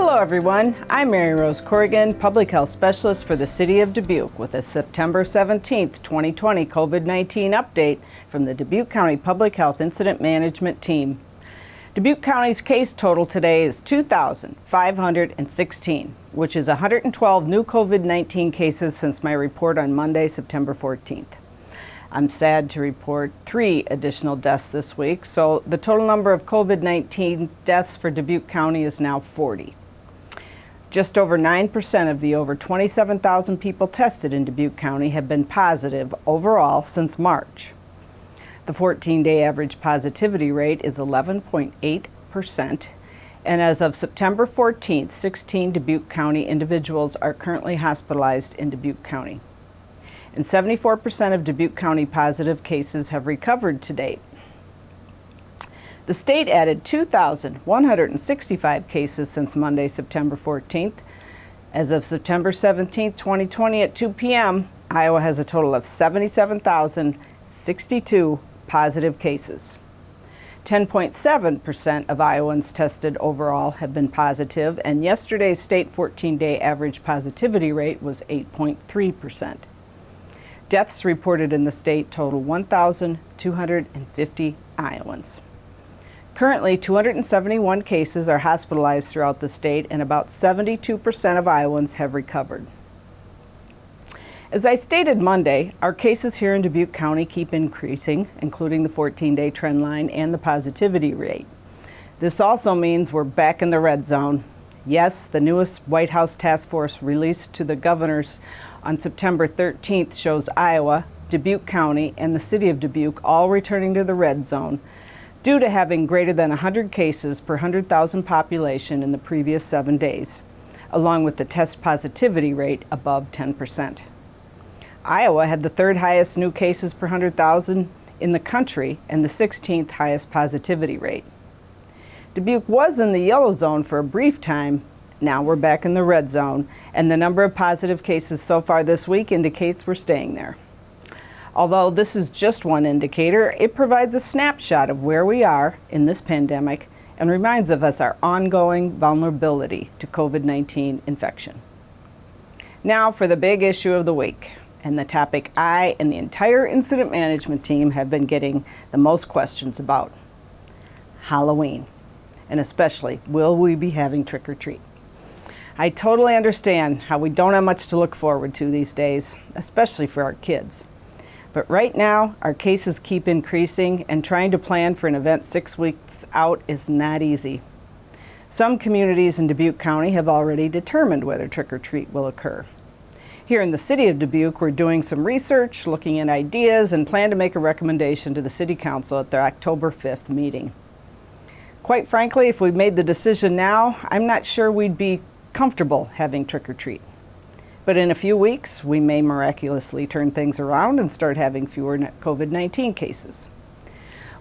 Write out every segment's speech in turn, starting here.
Hello everyone, I'm Mary Rose Corrigan, Public Health Specialist for the City of Dubuque with a September 17th, 2020 COVID-19 update from the Dubuque County Public Health Incident Management Team. Dubuque County's case total today is 2,516, which is 112 new COVID-19 cases since my report on Monday, September 14th. I'm sad to report 3 additional deaths this week, so the total number of COVID-19 deaths for Dubuque County is now 40. Just over 9% of the over 27,000 people tested in Dubuque County have been positive overall since March. The 14-day average positivity rate is 11.8%, and as of September 14th, 16 Dubuque County individuals are currently hospitalized in Dubuque County. And 74% of Dubuque County positive cases have recovered to date. The state added 2,165 cases since Monday, September 14th. As of September 17th, 2020 at 2 p.m., Iowa has a total of 77,062 positive cases. 10.7% of Iowans tested overall have been positive, and yesterday's state 14-day average positivity rate was 8.3%. Deaths reported in the state total 1,250 Iowans. Currently, 271 cases are hospitalized throughout the state, and about 72% of Iowans have recovered. As I stated Monday, our cases here in Dubuque County keep increasing, including the 14-day trend line and the positivity rate. This also means we're back in the red zone. Yes, the newest White House task force released to the governors on September 13th shows Iowa, Dubuque County, and the city of Dubuque all returning to the red zone due to having greater than 100 cases per 100,000 population in the previous 7 days, along with the test positivity rate above 10%. Iowa had the 3rd highest new cases per 100,000 in the country and the 16th highest positivity rate. Dubuque was in the yellow zone for a brief time. Now we're back in the red zone, and the number of positive cases so far this week indicates we're staying there. Although this is just one indicator, it provides a snapshot of where we are in this pandemic and reminds of us our ongoing vulnerability to COVID-19 infection. Now for the big issue of the week, and the topic I and the entire incident management team have been getting the most questions about: Halloween, and especially, will we be having trick-or-treat? I totally understand how we don't have much to look forward to these days, especially for our kids. But right now, our cases keep increasing, and trying to plan for an event 6 weeks out is not easy. Some communities in Dubuque County have already determined whether trick-or-treat will occur. Here in the city of Dubuque, we're doing some research, looking at ideas, and plan to make a recommendation to the City Council at their October 5th meeting. Quite frankly, if we made the decision now, I'm not sure we'd be comfortable having trick-or-treat. But in a few weeks, we may miraculously turn things around and start having fewer COVID-19 cases.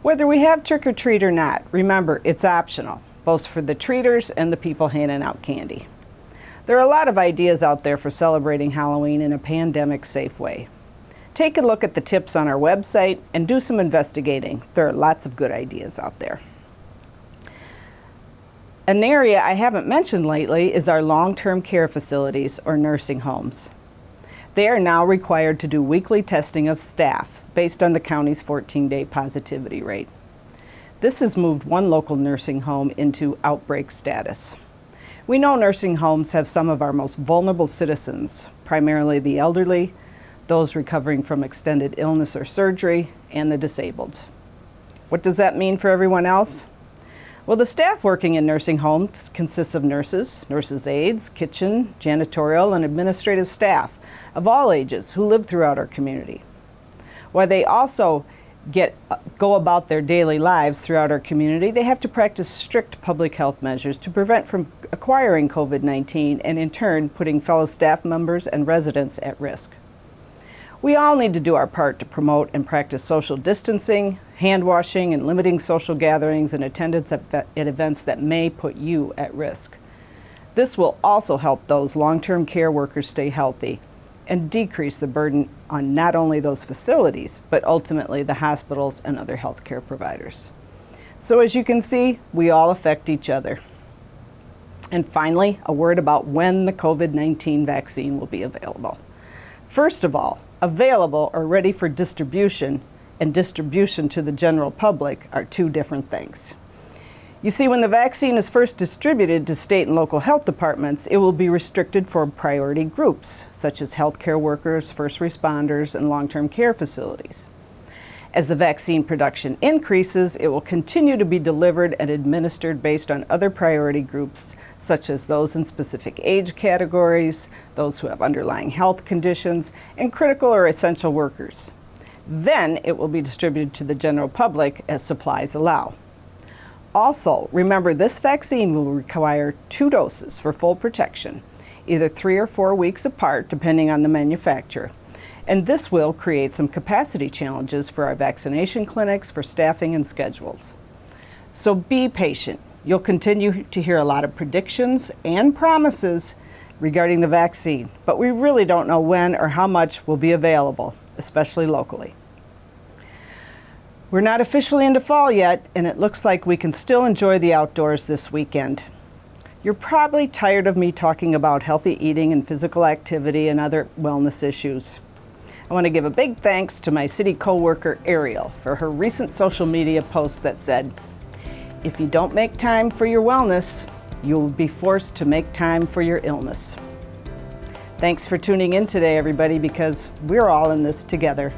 Whether we have trick-or-treat or not, remember, it's optional, both for the treaters and the people handing out candy. There are a lot of ideas out there for celebrating Halloween in a pandemic-safe way. Take a look at the tips on our website and do some investigating. There are lots of good ideas out there. An area I haven't mentioned lately is our long-term care facilities or nursing homes. They are now required to do weekly testing of staff based on the county's 14-day positivity rate. This has moved one local nursing home into outbreak status. We know nursing homes have some of our most vulnerable citizens, primarily the elderly, those recovering from extended illness or surgery, and the disabled. What does that mean for everyone else? Well, the staff working in nursing homes consists of nurses, nurses' aides, kitchen, janitorial, and administrative staff of all ages who live throughout our community. While they also go about their daily lives throughout our community, they have to practice strict public health measures to prevent from acquiring COVID-19 and in turn putting fellow staff members and residents at risk. We all need to do our part to promote and practice social distancing, hand washing, and limiting social gatherings and attendance at events that may put you at risk. This will also help those long-term care workers stay healthy and decrease the burden on not only those facilities, but ultimately the hospitals and other healthcare providers. So as you can see, we all affect each other. And finally, a word about when the COVID-19 vaccine will be available. First of all, available or ready for distribution and distribution to the general public are two different things. You see, when the vaccine is first distributed to state and local health departments, it will be restricted for priority groups, such as healthcare workers, first responders, and long-term care facilities. As the vaccine production increases, it will continue to be delivered and administered based on other priority groups, such as those in specific age categories, those who have underlying health conditions, and critical or essential workers. Then it will be distributed to the general public as supplies allow. Also, remember, this vaccine will require 2 doses for full protection, either 3 or 4 weeks apart, depending on the manufacturer. And this will create some capacity challenges for our vaccination clinics, for staffing and schedules. So be patient. You'll continue to hear a lot of predictions and promises regarding the vaccine, but we really don't know when or how much will be available, especially locally. We're not officially into fall yet, and it looks like we can still enjoy the outdoors this weekend. You're probably tired of me talking about healthy eating and physical activity and other wellness issues. I want to give a big thanks to my city co-worker Ariel for her recent social media post that said, "If you don't make time for your wellness, you will be forced to make time for your illness." Thanks for tuning in today, everybody, because we're all in this together.